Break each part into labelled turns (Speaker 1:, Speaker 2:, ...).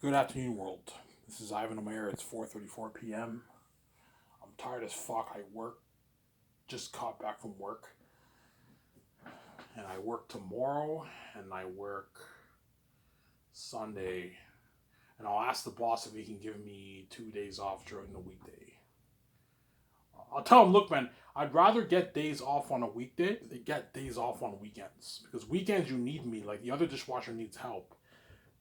Speaker 1: Good afternoon, world. This is Ivan Omer. It's 4:34 p.m. I'm tired as fuck. I work. Just got back from work, and I work tomorrow, and I work Sunday, and I'll ask the boss if he can give me 2 days off during the weekday. I'll tell him, look, man, I'd rather get days off on a weekday than get days off on weekends because weekends you need me. Like the other dishwasher needs help.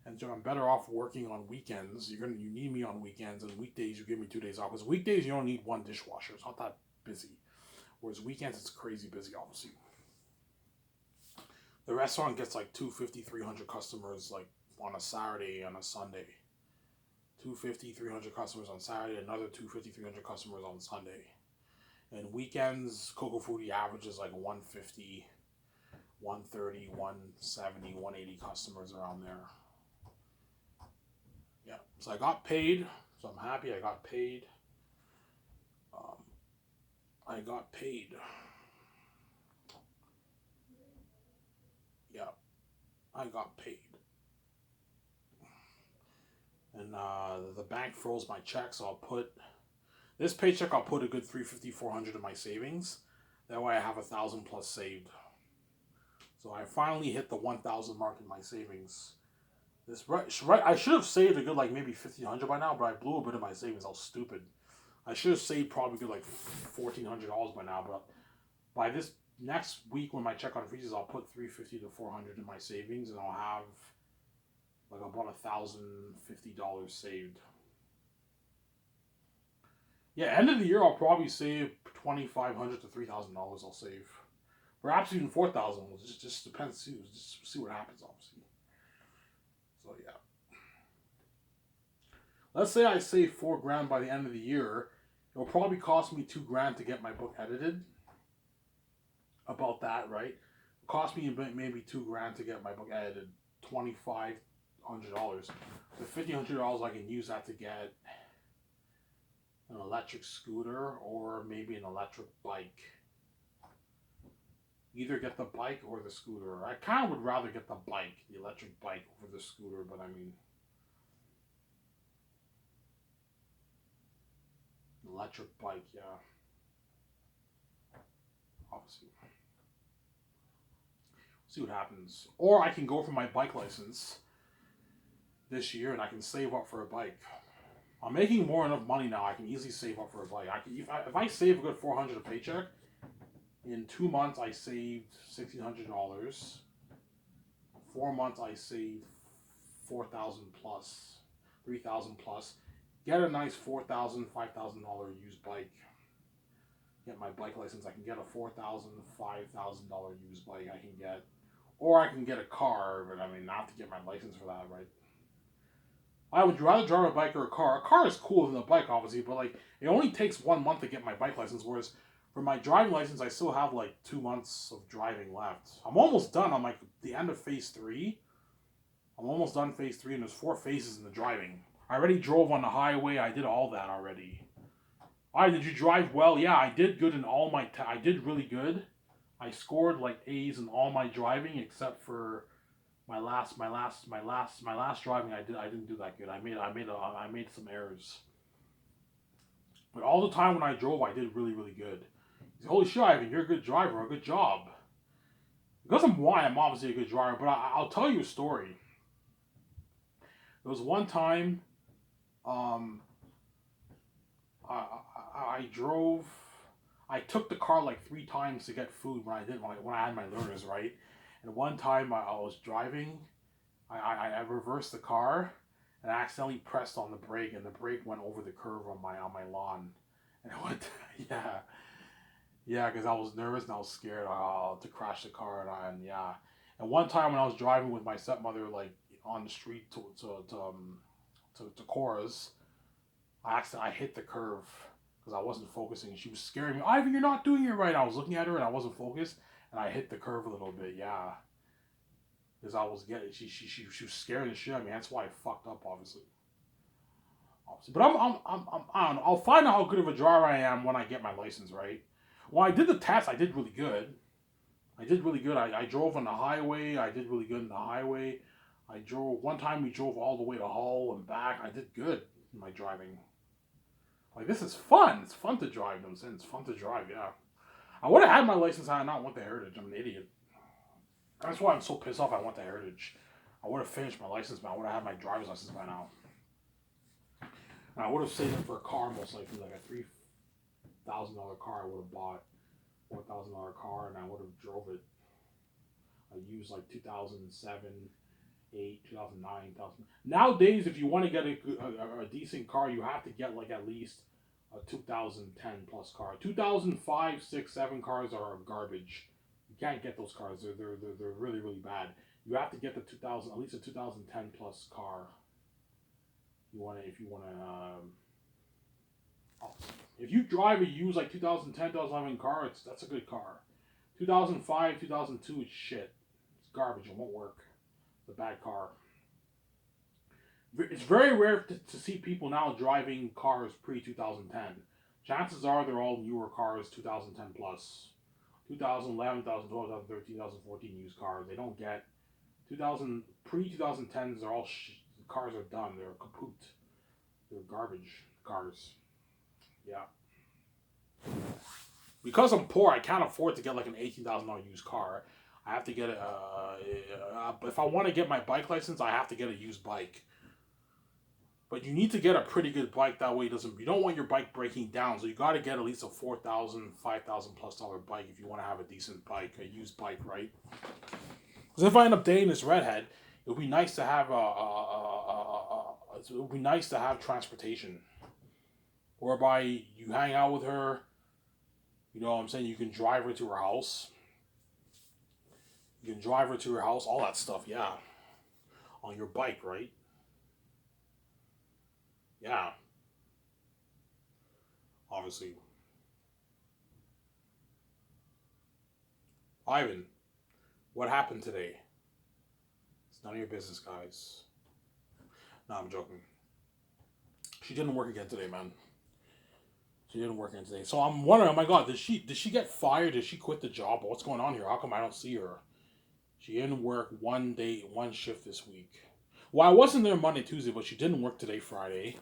Speaker 1: And so I'm better off working on weekends. You need me on weekends, and weekdays you give me 2 days off. Because weekdays you don't need one dishwasher; it's not that busy. Whereas weekends it's crazy busy. Obviously, the restaurant gets like 250, 300 customers like on a Saturday and a Sunday. 250, 300 customers on Saturday, another 250, 300 customers on Sunday. And weekends, Coco Foodie averages like 150, 130, 170, 180 customers around there. Yeah. So I got paid. So I'm happy I got paid. Um, I got paid. Yeah, I got paid. And the bank froze my check, so I'll put this paycheck. I'll put a good 350, 400 in my savings. That way I have 1,000 plus saved. So I finally hit the 1,000 mark in my savings. This right. I should have saved a good like maybe 1,500 by now, but I blew a bit of my savings. I was stupid. I should have saved probably good like $1,400 by now, but by this next week when my check on freezes, I'll put 350 to 400 in my savings, and I'll have like about $1,050 saved. Yeah, end of the year I'll probably save 2,500 to $3,000. I'll save, perhaps even 4,000. Just depends. Just see what happens, obviously. So yeah, let's say I save 4 grand by the end of the year. It'll probably cost me 2 grand to get my book edited. About that, right? It cost me maybe 2 grand to get my book edited. $2,500. So $1,500 I can use that to get an electric scooter or maybe an electric bike. Either get the bike or the scooter. I kind of would rather get the electric bike over the scooter, but I mean, electric bike, yeah, obviously. See what happens. Or I can go for my bike license this year and I can save up for a bike. I'm making more enough money now. I can easily save up for a bike. If I save a good 400 a paycheck, in 2 months I saved $1,600. 4 months I saved 4,000 plus, 3,000 plus. Get a nice $4,000, $5,000 used bike. Get my bike license. I can get a $4,000, $5,000 used bike. I can get, or I can get a car. But I mean, not to get my license for that, right? I would rather drive a bike or a car. A car is cooler than a bike, obviously, but like it only takes 1 month to get my bike license. Whereas for my driving license, I still have like 2 months of driving left. I'm almost done. I'm like the end of phase three. I'm almost done phase three, and there's 4 phases in the driving. I already drove on the highway. I did all that already. All right, did you drive well? Yeah, I did good in all my. I did really good. I scored like A's in all my driving except for my last driving. I didn't do that good. I made some errors. But all the time when I drove, I did really really good. He said, holy shit, Ivan, you're a good driver. A good job. Because I'm why I'm obviously a good driver. But I'll tell you a story. There was one time, um, I drove. I took the car like 3 times to get food when I had my learners, right. And one time I was driving, I reversed the car and I accidentally pressed on the brake and the brake went over the curve on my lawn, and it went yeah, yeah, because I was nervous and I was scared to crash the car, and yeah. And one time when I was driving with my stepmother like on the street to Cora's, I hit the curve because I wasn't focusing. She was scaring me. Ivan, you're not doing it right. I was looking at her and I wasn't focused, and I hit the curve a little bit. Yeah, because I was getting she was scaring the shit out of me. That's why I fucked up, obviously. Obviously. But I don't know. I'll find out how good of a driver I am when I get my license, right? When I did the test, I did really good. I did really good. I drove on the highway. I did really good in the highway. I drove one time. We drove all the way to Hull and back. I did good in my driving. Like this is fun. It's fun to drive. You know what I'm saying? It's fun to drive. Yeah. I would have had my license had I not went to Heritage. I'm an idiot. That's why I'm so pissed off. I went to Heritage. I would have finished my license, but I would have had my driver's license by now. And I would have saved it for a car, most likely, like a $3,000 car. I would have bought $4,000 car, and I would have drove it. I used like 2007, 8, 2009, 2000. Nowadays, if you want to get a decent car, you have to get like at least a 2010 plus car. 2005, 6, 7 cars are garbage. You can't get those cars. They're really really bad. You have to get the 2000, at least a 2010 plus car. If you want to if you drive a used like 2010, 2011 car, that's a good car. 2005, 2002 is shit. It's garbage. It won't work. It's a bad car. It's very rare to see people now driving cars pre 2010. Chances are they're all newer cars, 2010 plus. 2011, 2012, 2013, 2014 used cars. They don't get 2000 pre 2010s. They're all cars are done. They're kaput. They're garbage cars. Yeah. Because I'm poor, I can't afford to get like an $18,000 used car. I have to get if I want to get my bike license, I have to get a used bike. But you need to get a pretty good bike. That way, you don't want your bike breaking down. So you got to get at least a $4,000, $5,000 plus bike if you want to have a decent bike, a used bike, right? Because if I end up dating this redhead, it would be nice to have it would be nice to have transportation, whereby you hang out with her. You know what I'm saying? You can drive her to her house. You can drive her to her house, all that stuff, yeah. On your bike, right? Yeah. Obviously. Ivan, what happened today? It's none of your business, guys. No, I'm joking. She didn't work again today, man. She didn't work again today. So I'm wondering, oh my god, did she get fired? Did she quit the job? What's going on here? How come I don't see her? She didn't work one day, one shift this week. Well, I wasn't there Monday, Tuesday, but she didn't work today, Friday.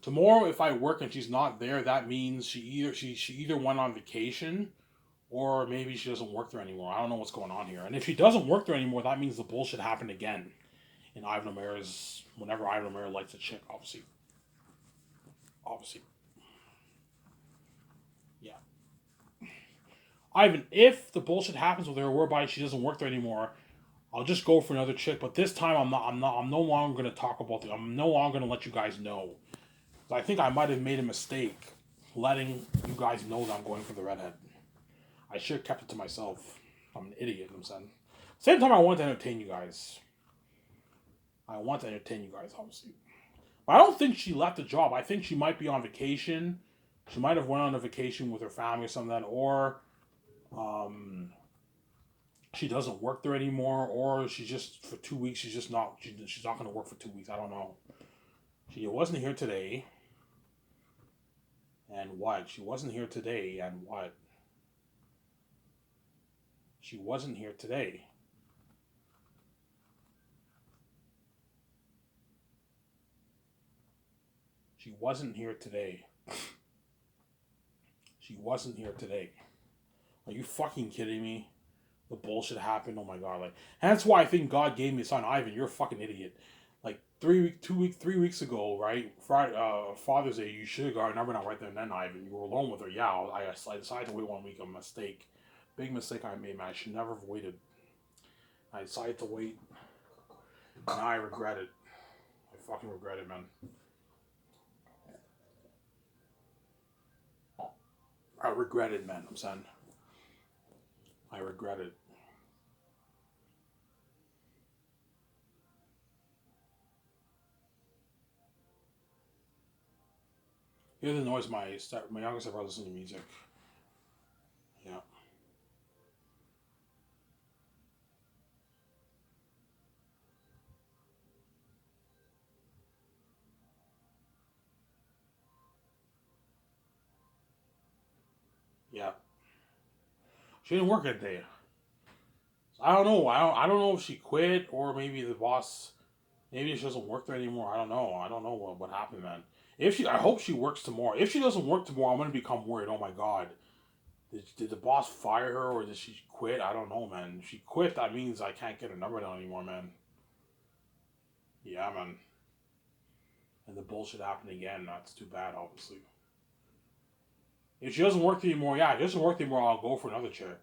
Speaker 1: Tomorrow, if I work and she's not there, that means she either went on vacation, or maybe she doesn't work there anymore. I don't know what's going on here. And if she doesn't work there anymore, that means the bullshit happened again. In Ivan O'Mara's, whenever Ivan O'Mara likes a chick, obviously. Yeah. Ivan, if the bullshit happens with her, whereby she doesn't work there anymore, I'll just go for another chick. But this time, I'm no longer gonna talk about it. I'm no longer gonna let you guys know. I think I might have made a mistake letting you guys know that I'm going for the redhead. I should have kept it to myself. I'm an idiot, I'm saying. Same time, I want to entertain you guys. Obviously. But I don't think she left the job. I think she might be on vacation. She might have went on a vacation with her family or something like that, or she doesn't work there anymore, or she's just for 2 weeks. She's not going to work for 2 weeks. I don't know. She wasn't here today. And what? She wasn't here today, and what? She wasn't here today. She wasn't here today. She wasn't here today. Are you fucking kidding me? The bullshit happened. Oh my god! Like, and that's why I think God gave me a son, Ivan. You're a fucking idiot. Like 3 weeks ago, right? Friday, Father's Day. You should have got a number not right there and then, Ivan. You were alone with her. Yeah, I decided to wait 1 week. A mistake. Big mistake I made, man. I should never have waited. I decided to wait. Now I regret it. I fucking regret it, man. I regret it, man. I'm saying. I regret it. Hear the noise. My younger stepbrother listens to music. Yeah. Yeah. She didn't work that day. I don't know. I don't know if she quit or maybe the boss Maybe she doesn't work there anymore. I don't know. I don't know what happened, man. I hope she works tomorrow. If she doesn't work tomorrow, I'm gonna become worried. Oh my god, did the boss fire her or did she quit? I don't know, man. If she quit, that means I can't get her number down anymore, man. Yeah, man. And the bullshit happened again. That's too bad, obviously. If she doesn't work anymore, yeah, if she doesn't work anymore, I'll go for another chick.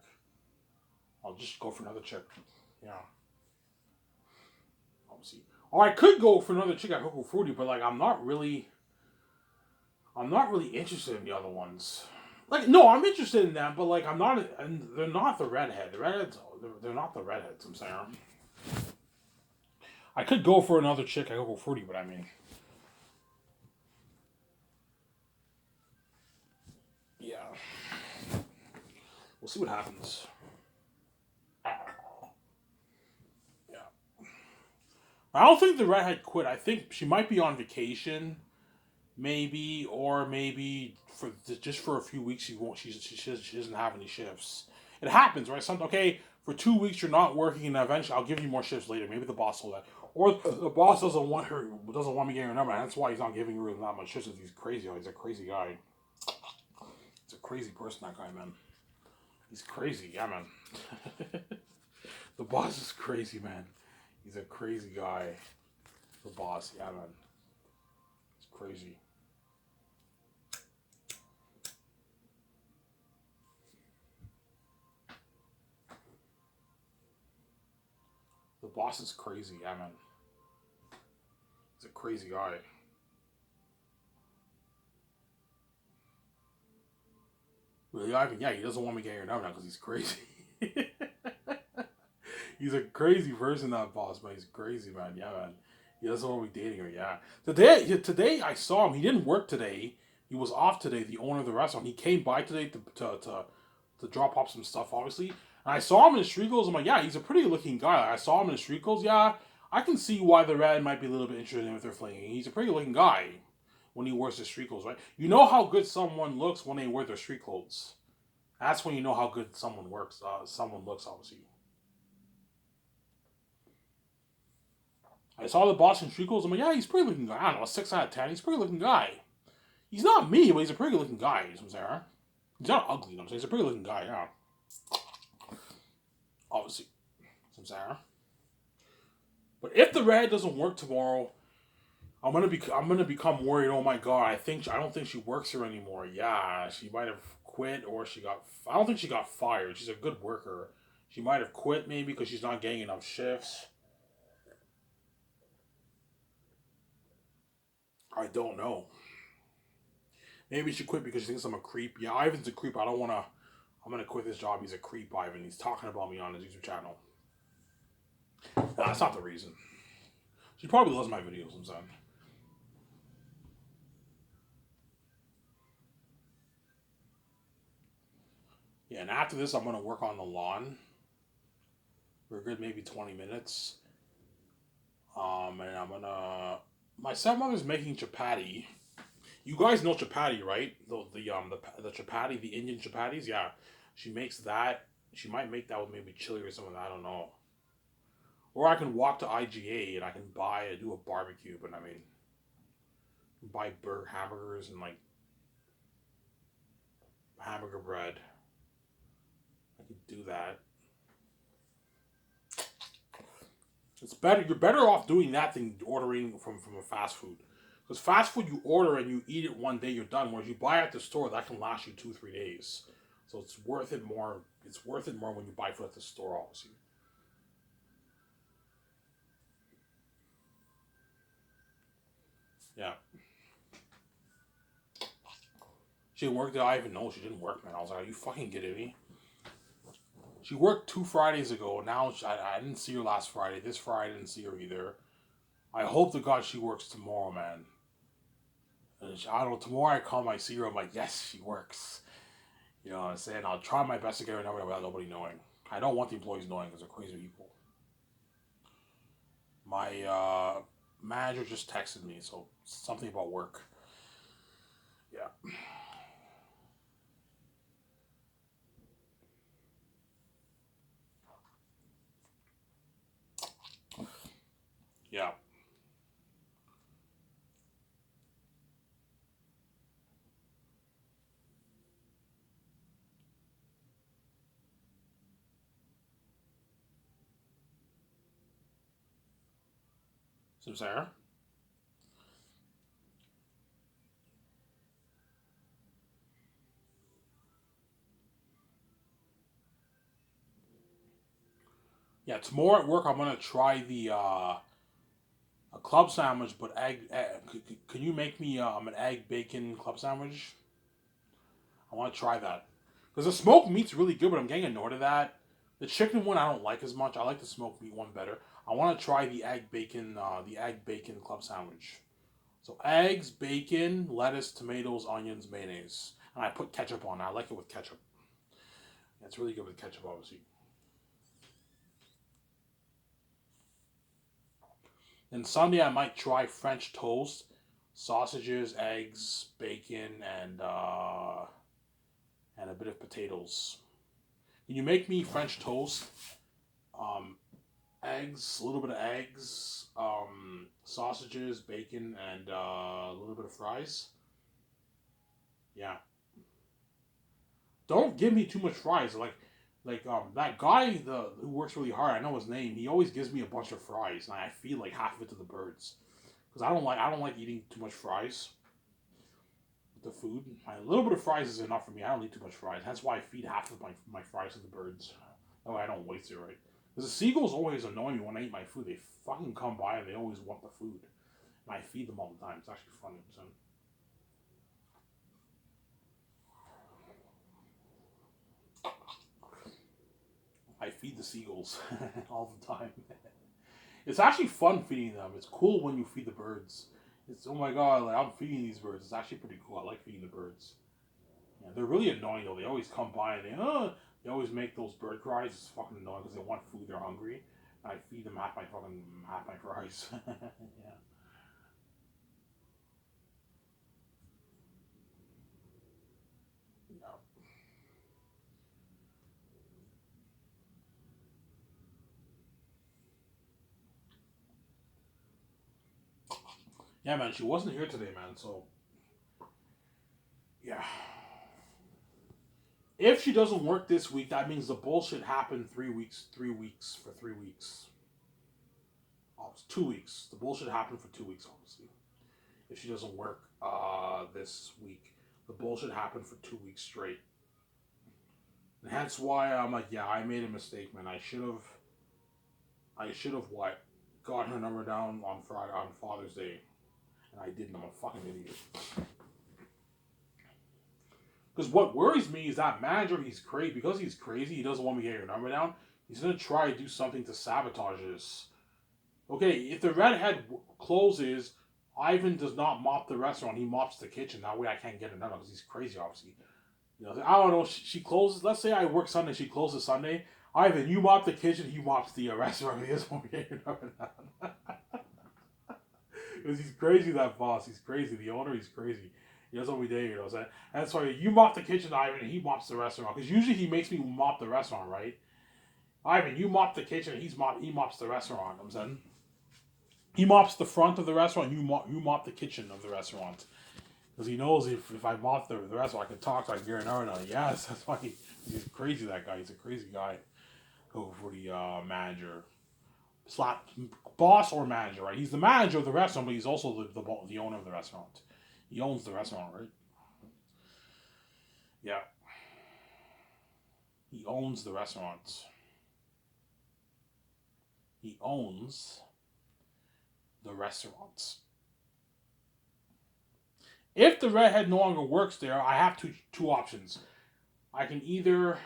Speaker 1: I'll just go for another chick. Yeah. Obviously. Or I could go for another chick at Coco Fruity, but like I'm not really interested in the other ones. Like, no, I'm interested in them, but like I'm not, and they're not the redhead. The redheads, they're not the redheads. I'm saying. I could go for another chick at Coco Fruity, but I mean, yeah, we'll see what happens. Yeah, I don't think the redhead quit. I think she might be on vacation, maybe, or maybe for just for a few weeks she won't. She doesn't have any shifts. It happens, right? Something okay for 2 weeks you're not working, and eventually I'll give you more shifts later. Maybe the boss will that, or the boss doesn't want me getting her number. That's why he's not giving her that much shifts. He's crazy. He's a crazy guy. He's a crazy person. That guy, man. He's crazy. Yeah, man. The boss is crazy, man. He's a crazy guy. The boss, yeah, man. It's crazy. The boss is crazy, yeah, man. He's a crazy guy. Really, Ivan, yeah, he doesn't want me getting her number now because he's crazy. He's a crazy person, that boss, man. He's crazy, man. Yeah, man. He doesn't want me dating her, yeah. Today I saw him. He didn't work today. He was off today, the owner of the restaurant. He came by today to drop off some stuff, obviously. And I saw him in the street clothes. I'm like, yeah, he's a pretty looking guy. Like, I saw him in the street clothes. Yeah, I can see why the red might be a little bit interested in if they're flinging. He's a pretty looking guy when he wears the street clothes, right? You know how good someone looks when they wear their street clothes. That's when you know how good someone works. Someone looks, obviously. I saw the Boston street clothes. I'm like, yeah, he's a pretty looking guy. I don't know, a 6 out of 10. He's a pretty looking guy. He's not me, but he's a pretty looking guy. You know what I'm saying? He's not ugly. You know what I'm saying? He's a pretty looking guy. Yeah, obviously. You know what I'm saying? But if the red doesn't work tomorrow, I'm gonna become worried. Oh my god, I don't think she works here anymore. Yeah, she might have quit or she got. I don't think she got fired. She's a good worker. She might have quit maybe because she's not getting enough shifts. I don't know. Maybe she quit because she thinks I'm a creep. Yeah, Ivan's a creep. I don't wanna. I'm gonna quit this job. He's a creep, Ivan. He's talking about me on his YouTube channel. Nah, that's not the reason. She probably loves my videos. I'm saying. Yeah, and after this, I'm gonna work on the lawn for a good maybe 20 minutes. And I'm gonna. My stepmother's making chapati. You guys know chapati, right? The chapati, the Indian chapatis. Yeah, she makes that. She might make that with maybe chili or something. I don't know. Or I can walk to IGA and I can do a barbecue. But I mean, buy hamburgers and like hamburger bread. I could do that. It's better. You're better off doing that than ordering from a fast food. Because fast food, you order and you eat it one day, you're done. Whereas you buy at the store, that can last you 2 3 days. So it's worth it more. It's worth it more when you buy food at the store, obviously. Yeah. She didn't work there. I even know she didn't work, man. I was like, are you fucking kidding me? She worked 2 Fridays ago. Now I didn't see her last Friday. This Friday I didn't see her either. I hope to God she works tomorrow, man. And I don't know. Tomorrow I come, I see her. I'm like, yes, she works. You know what I'm saying? I'll try my best to get her number without nobody knowing. I don't want the employees knowing because they're crazy people. My manager just texted me, so something about work. Yeah. Yeah. So, Sarah? Yeah, tomorrow at work I'm gonna try the a club sandwich, but can you make me an egg bacon club sandwich? I want to try that because the smoked meat's really good, but I'm getting annoyed at that. The chicken one I don't like as much. I like the smoked meat one better. I want to try the egg bacon club sandwich. So eggs, bacon, lettuce, tomatoes, onions, mayonnaise, and I put ketchup on it. I like it with ketchup. Yeah, it's really good with ketchup, obviously. And Sunday I might try French toast, sausages, eggs, bacon, and a bit of potatoes. Can you make me French toast? Um, eggs, a little bit of eggs, sausages, bacon, and a little bit of fries. Yeah. Don't give me too much fries. That guy who works really hard. I know his name. He always gives me a bunch of fries, and I feed like half of it to the birds because I don't like eating too much fries with the food. A little bit of fries is enough for me. I don't need too much fries. That's why I feed half of my fries to the birds. That way I don't waste it, right? Because the seagulls always annoy me when I eat my food. They fucking come by and they always want the food. And I feed them all the time. It's actually funny. So I feed the seagulls all the time. It's actually fun feeding them. It's cool when you feed the birds. It's oh my god, like I'm feeding these birds. It's actually pretty cool. I like feeding the birds. Yeah, they're really annoying though. They always come by and they always make those bird cries. It's fucking annoying because they want food. They're hungry. And I feed them half my fries. Yeah. Yeah. Yeah, man. She wasn't here today, man. So yeah. If she doesn't work this week, that means the bullshit happened 3 weeks. 3 weeks for 3 weeks. Oh, it's 2 weeks. The bullshit happened for 2 weeks, obviously. If she doesn't work this week, the bullshit happened for 2 weeks straight. And that's why I'm like, yeah, I made a mistake, man. I should have what got her number down on Friday on Father's Day, and I didn't. I'm a fucking idiot. Because what worries me is that manager. He's crazy because he's crazy. He doesn't want me to get your number down. He's gonna try to do something to sabotage this. Okay, if the redhead closes, Ivan does not mop the restaurant. He mops the kitchen. That way, I can't get it done because he's crazy, obviously. You know, I don't know. She closes. Let's say I work Sunday. She closes Sunday. Ivan, you mop the kitchen. He mops the restaurant. He doesn't want me getting up and down. Because he's crazy. That boss. He's crazy. The owner. He's crazy. He doesn't want me there. You know what I'm saying? And so you mop the kitchen, Ivan, and he mops the restaurant. Because usually he makes me mop the restaurant, right? Ivan, you mop the kitchen. He mops the restaurant. You know what I'm saying he mops the front of the restaurant. You mop the kitchen of the restaurant. Because he knows if I bought the restaurant, I can talk to Gary Nardo. Yes, that's why he's crazy, that guy. He's a crazy guy. Go for the manager. Slap boss or manager, right? He's the manager of the restaurant, but he's also the owner of the restaurant. He owns the restaurant, right? Yeah. He owns the restaurant. He owns the restaurant. If the redhead no longer works there, I have two options. I can either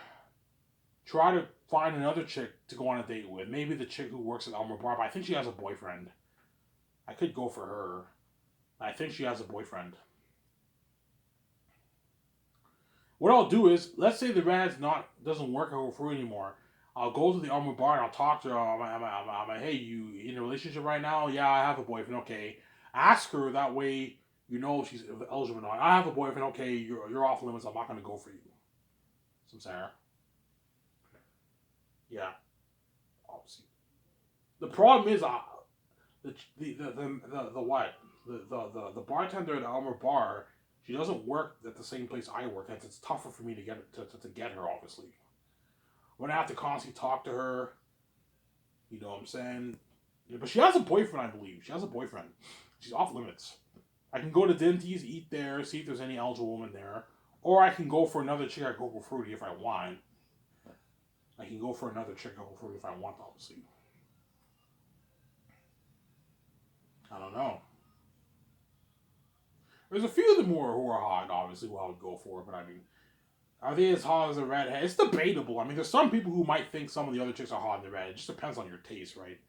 Speaker 1: try to find another chick to go on a date with. Maybe the chick who works at Elmer Bar, but I think she has a boyfriend. I could go for her. I think she has a boyfriend. What I'll do is, let's say the rad's not doesn't work out for her anymore. I'll go to the Elmer Bar and I'll talk to her. I'm like, hey, you in a relationship right now? Yeah, I have a boyfriend. Okay, ask her that way. You know if she's eligible or not. I have a boyfriend. Okay, you're off limits. I'm not gonna go for you. Some Sarah. Yeah, obviously. The problem is, the what the bartender at Elmer Bar, she doesn't work at the same place I work at. It's tougher for me to get her. Obviously, I'm gonna have to constantly talk to her. You know what I'm saying? Yeah, but she has a boyfriend, I believe. She has a boyfriend. She's off limits. I can go to Dinty's, eat there, see if there's any eligible woman there. Or I can go for another chick at Coco Fruity if I want. I can go for another chick at Coco Fruity if I want, obviously. I don't know. There's a few of them who are hot, obviously, who I would go for, but I mean, are they as hot as a redhead? It's debatable. I mean, there's some people who might think some of the other chicks are hot in the red. It just depends on your taste, right?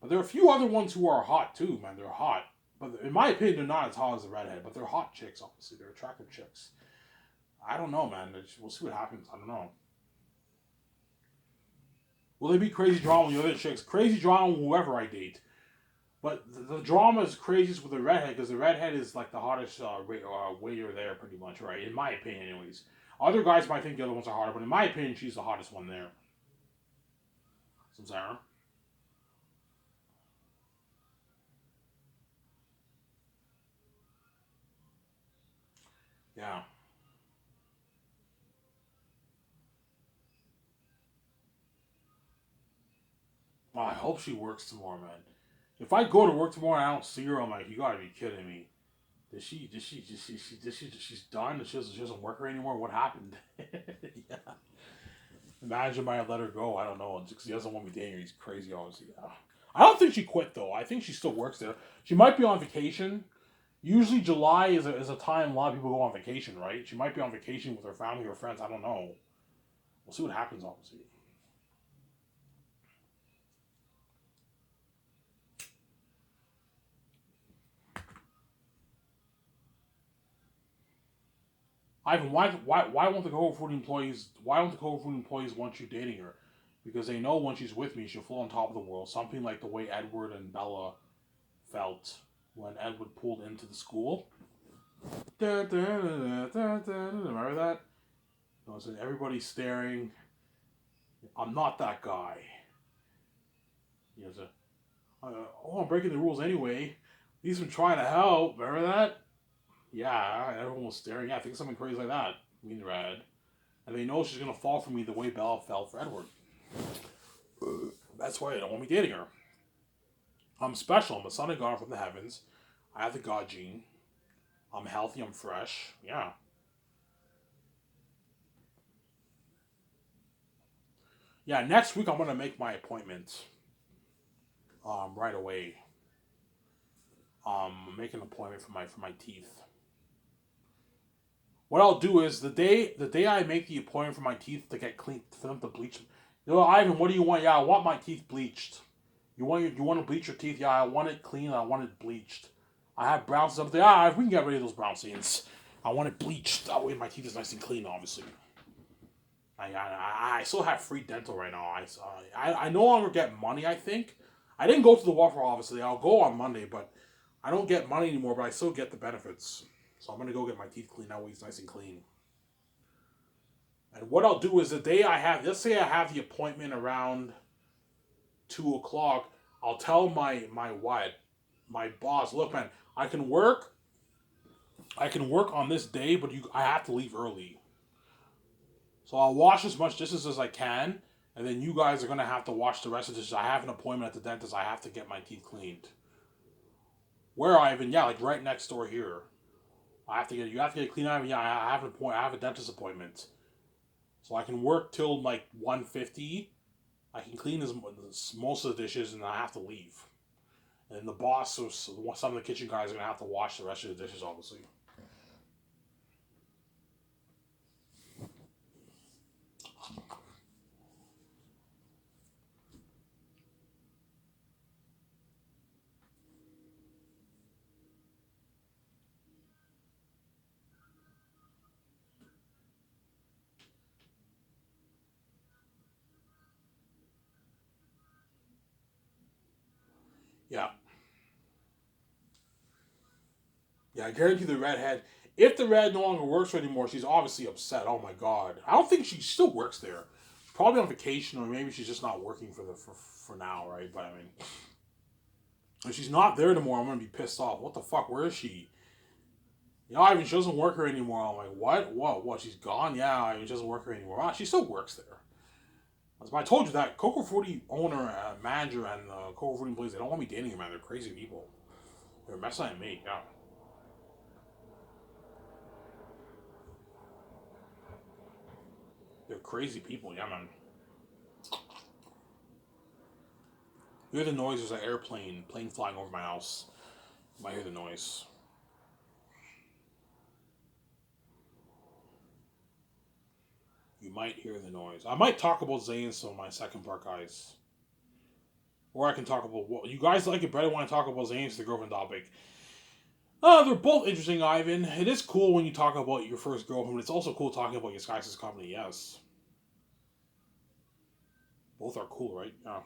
Speaker 1: But there are a few other ones who are hot too, man. They're hot. But in my opinion, they're not as hot as the redhead, but they're hot chicks, obviously. They're attractive chicks. I don't know, man. We'll see what happens. I don't know. Will they be crazy drama with the other chicks? Crazy drama with whoever I date. But the drama is craziest with the redhead because the redhead is like the hottest waiter there, pretty much, right? In my opinion, anyways. Other guys might think the other ones are hotter, but in my opinion, she's the hottest one there. Sarah. Yeah. Well, I hope she works tomorrow, man. If I go to work tomorrow and I don't see her, I'm like, you gotta be kidding me. She's done? She doesn't work here anymore? What happened? Yeah. Imagine I let her go. I don't know. Because he doesn't want me dating her. He's crazy, obviously. Yeah. I don't think she quit, though. I think she still works there. She might be on vacation. Usually July is a time a lot of people go on vacation, right? She might be on vacation with her family or friends. I don't know. We'll see what happens, obviously. Ivan, why won't the Coca Food employees why don't the Coca Food employees want you dating her? Because they know when she's with me, she'll feel on top of the world. Something like the way Edward and Bella felt when Edward pulled into the school. Remember that? Everybody's staring. I'm not that guy. You know, oh, I'm breaking the rules anyway. He's been trying to help. Remember that? Yeah, everyone was staring. Yeah, I think something crazy like that. Mean red. And they know she's gonna fall for me the way Bella fell for Edward. That's why I don't want me dating her. I'm special. I'm a son of God from the heavens. I have the God gene. I'm healthy. I'm fresh. Yeah. Yeah. Next week I'm gonna make my appointment. Right away. Make an appointment for my teeth. What I'll do is the day I make the appointment for my teeth to get clean for them to bleach. You know, Ivan, what do you want? Yeah, I want my teeth bleached. You want to bleach your teeth? Yeah, I want it clean. I want it bleached. I have brown stuff there. Ah, we can get rid of those brown stains. I want it bleached. That way my teeth is nice and clean. Obviously, I still have free dental right now. I no longer get money. I think I didn't go to the Waffle obviously. I'll go on Monday, but I don't get money anymore. But I still get the benefits. So I'm gonna go get my teeth cleaned. That way it's nice and clean. And what I'll do is the day I have, let's say I have the appointment around 2 o'clock. I'll tell my boss, look, man, I can work on this day, but I have to leave early. So I'll wash as much dishes as I can, and then you guys are gonna have to wash the rest of the dishes. I have an appointment at the dentist. I have to get my teeth cleaned. Where Ivan? Yeah, like right next door here. You have to get clean, Ivan. Yeah, I have an appointment. I have a dentist appointment, so I can work till like 1:50. I can clean most of the dishes, and I have to leave. And the boss or some of the kitchen guys are gonna have to wash the rest of the dishes, obviously. Yeah, yeah. I guarantee the redhead. If the red no longer works for her anymore, she's obviously upset. Oh my god! I don't think she still works there. She's probably on vacation, or maybe she's just not working for now, right? But I mean, if she's not there anymore, I'm gonna be pissed off. What the fuck? Where is she? You know, I mean, she doesn't work here anymore. I'm like, what? What? What? She's gone? Yeah, I mean, she doesn't work here anymore. Ah, she still works there. But I told you that Coco Fruity owner, manager, and Coco Fruity employees, they don't want me dating them, man. They're crazy people. They're messing at me, yeah. They're crazy people, yeah, man. You hear the noise, there's an plane flying over my house. You might hear the noise. You might hear the noise. I might talk about Zayn some of my second part, guys. Or I can talk about what you guys like it better when I talk about Zayn's the girlfriend topic. They're both interesting, Ivan. It is cool when you talk about your first girlfriend, but it's also cool talking about your guys' company, yes. Both are cool, right? Yeah.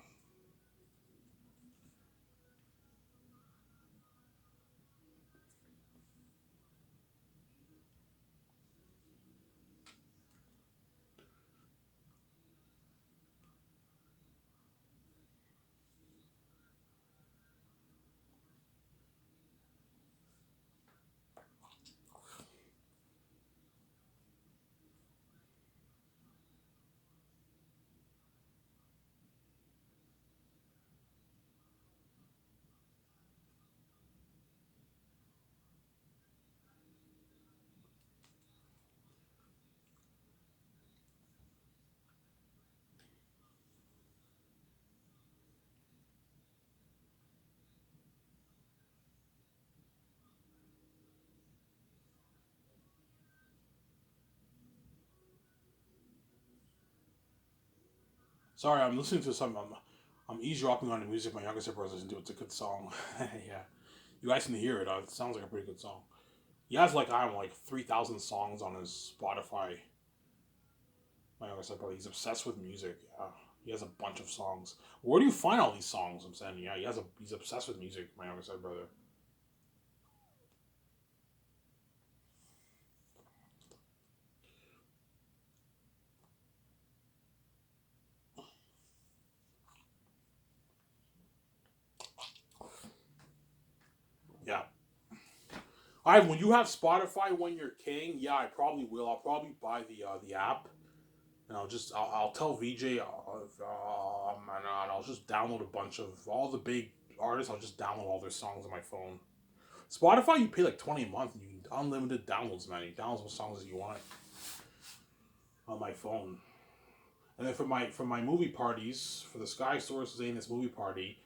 Speaker 1: Sorry, I'm listening to some. I'm eavesdropping on the music my younger sister listens to. It's a good song. Yeah. You guys can hear it. It sounds like a pretty good song. He has like I don't know, like 3,000 songs on his Spotify. My younger sister brother, he's obsessed with music. Yeah. He has a bunch of songs. Where do you find all these songs? I'm saying, yeah, he's obsessed with music. My younger sister brother. Yeah. I when you have Spotify when you're king, yeah, I probably will. I'll probably buy the app, and I'll tell VJ, and I'll just download a bunch of all the big artists. I'll just download all their songs on my phone. Spotify, you pay like 20 a month, and you unlimited downloads, man. You download what songs as you want on my phone. And then for my movie parties, for the Sky Source Zanus movie party,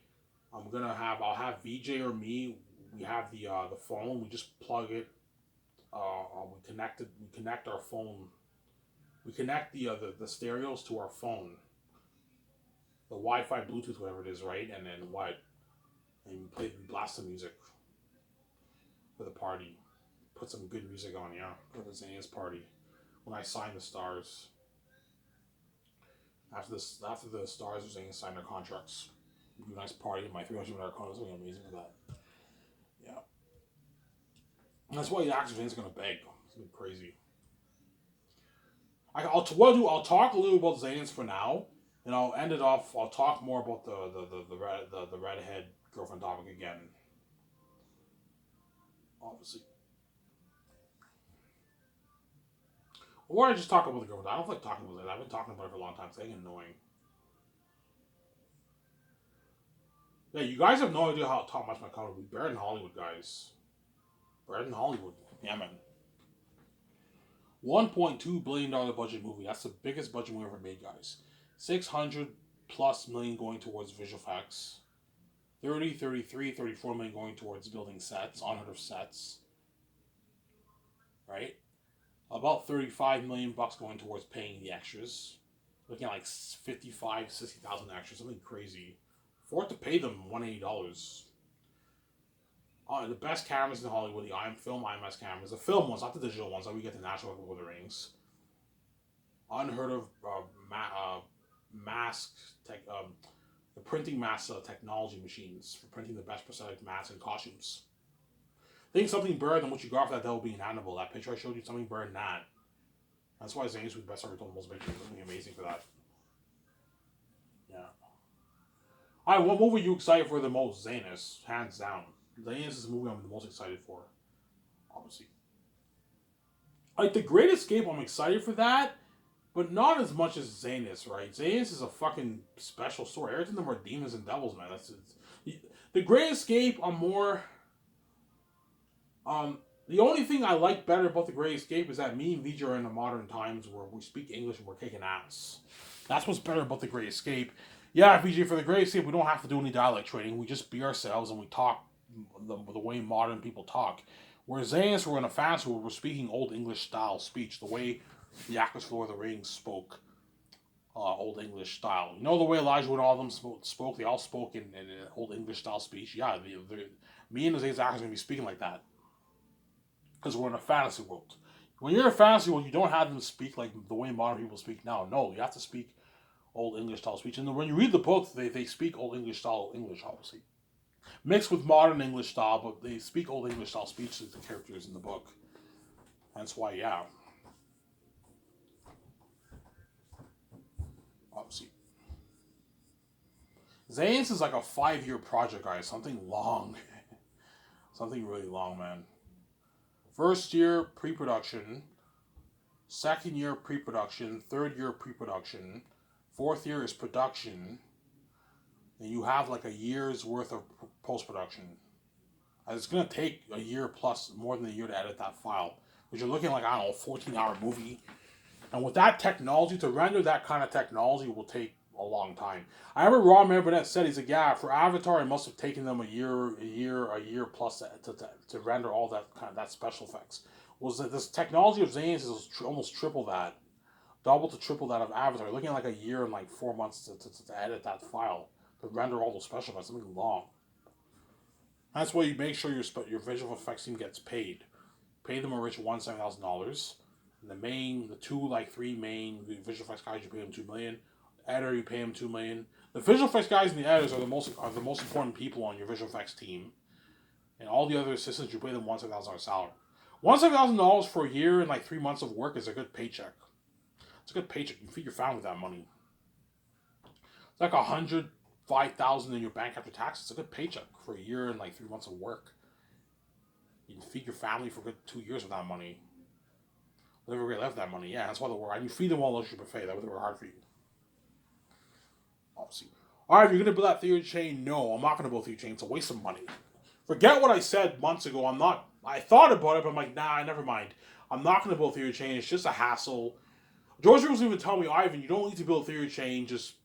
Speaker 1: I'll have VJ or me. We have the phone. We just plug it. We connect our phone. We connect the stereos to our phone, the Wi-Fi, Bluetooth, whatever it is, right? And then what? And we blast the music for the party. Put some good music on, yeah, for the Zanus party. When I sign the stars, after the stars are saying sign their contracts. Do a nice party. My 300 contracts will be amazing for that. Yeah, and that's why the actor is gonna beg. It's gonna be crazy. What I'll do. I'll talk a little about Zayn's for now, and I'll end it off. I'll talk more about the redhead girlfriend topic again. Obviously, or I just talk about the girlfriend. I don't like talking about it. I've been talking about it for a long time. It's getting annoying. Yeah, you guys have no idea how much my comment would be. Better than Hollywood, guys. Better than Hollywood. Yeah, man. $1.2 billion budget movie. That's the biggest budget movie ever made, guys. 600 plus million going towards visual effects. 30, 33, 34 million going towards building sets, on of sets. Right? About 35 million bucks going towards paying the extras. Looking at like 55, 60,000 extras, something crazy. For it to pay them $180. The best cameras in Hollywood, the film IMAX cameras, the film ones, not the digital ones, like we get the National Lord of the Rings. Unheard of mask tech, the printing mass technology machines for printing the best prosthetic masks and costumes. Think something better than what you got for that will be inanimable. That picture I showed you, something better than that. That's why Zane's was the best ever told most pictures. Something amazing for that. Yeah. Alright, what movie are you excited for the most? Zanus, hands down. Zanus is the movie I'm the most excited for. Obviously. Like The Great Escape, I'm excited for that. but not as much as Zanus, right? Zanus is a fucking special story. Everything them are demons and devils, man. The Great Escape. I'm more. Um, the only thing I like better about the Great Escape is that me and VJ are in the modern times where we speak English and we're kicking ass. That's what's better about the Great Escape. Yeah, VJ, for the Great Escape, we don't have to do any dialect training. We just be ourselves and we talk the way modern people talk. Whereas Zanus, we're in a fantasy where we're speaking Old English style speech, the way the actors for Lord of the Rings spoke Old English style. You know the way Elijah and all of them spoke? They all spoke in Old English style speech. Yeah, me and the Zanus actors are going to be speaking like that because we're in a fantasy world. When you're in a fantasy world, you don't have them speak like the way modern people speak now. No, you have to speak Old English style speech. And when you read the book, they speak Old English style English, obviously. Mixed with modern English style, but they speak Old English style speech to the characters in the book. That's why, yeah. Obviously. Zane's is like a 5-year project, guys. Something long. Something really long, man. First year, pre-production. Second year, pre-production. Third year, pre-production. Fourth year is production. And you have like a year's worth of post-production. And it's going to take a year plus, more than a year to edit that file. Which you're looking like, I don't know, 14-hour movie. And with that technology, to render that kind of technology will take a long time. I remember Ron Burnett said, he's like, yeah, for Avatar, it must have taken them a year plus to render all that kind of that special effects. Was that this technology of Zane's is almost triple that, double to triple that of Avatar. You're looking at like a year and like 4 months to edit that file, to render all those special effects, something long. That's why you make sure your visual effects team gets paid. Pay them a rich $1,000. The 3 main visual effects guys, you pay them $2 million. The editor, you pay them $2 million. The visual effects guys and the editors are the most important people on your visual effects team. And all the other assistants, you pay them $1,000 salary. $1,000 for a year and like 3 months of work is a good paycheck. It's a good paycheck. You can feed your family with that money. It's like $105,000 in your bank after taxes. It's a good paycheck for a year and like 3 months of work. You can feed your family for a good 2 years with that money. Live a great life with that money. Yeah, that's why they work. And you feed them all luxury buffet. That would work hard for you. Obviously. Alright, if you're going to build that theory chain, no, I'm not going to build a theory chain. It's a waste of money. Forget what I said months ago. I thought about it, but I'm like, nah, never mind. I'm not going to build a theory chain. It's just a hassle. George Lucas even tell me, Ivan, you don't need to build a theory chain. Just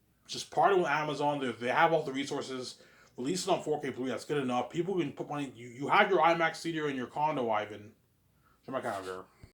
Speaker 1: partner with Amazon. They have all the resources. Release it on 4K Blu-ray. That's good enough. People can put money. You have your IMAX theater in your condo, Ivan. Show my calendar.